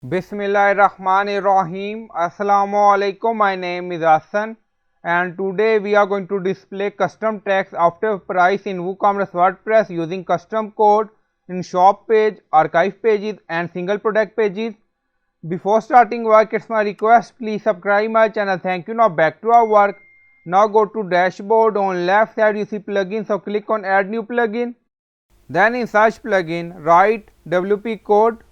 Bismillahirrahmanirrahim. Assalamu alaikum. My name is Hassan and today we are going to display custom text after price in WooCommerce WordPress using custom code in shop page, archive pages and single product pages. Before starting work, it's my request, please subscribe my channel. Thank you. Now back to our work. Now go to dashboard. On left side you see plugin, so click on add new plugin. Then in search plugin write WP code.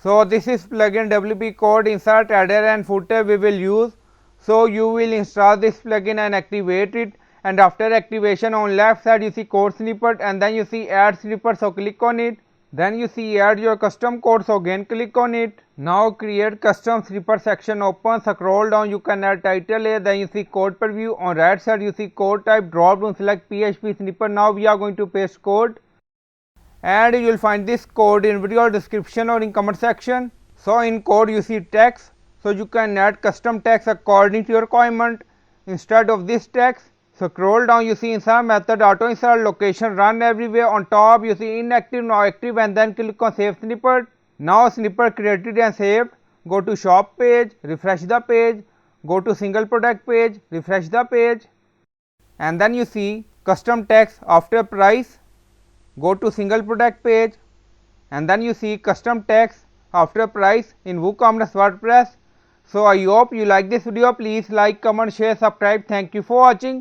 So this is plugin WP code. Insert header and footer we will use. So you will install this plugin and activate it, and after activation on left side you see code snippet and then you see add snippet, so click on it. Then you see add your custom code, so again click on it. Now create custom snippet section open, scroll down, you can add title here, then you see code preview. On right side you see code type, drop down select PHP snippet. Now we are going to paste code and you will find this code in video description or in comment section. So in code you see text, so you can add custom text according to your requirement. Instead of this text, scroll down, you see insert method, auto insert, location, run everywhere. On top you see inactive, now active, and then click on save snippet. Now snippet created and saved. Go to shop page, refresh the page, go to single product page, refresh the page, and then you see custom text after price. Go to single product page and then you see custom text after price in WooCommerce WordPress. So I hope you like this video. Please like, comment, share, subscribe. Thank you for watching.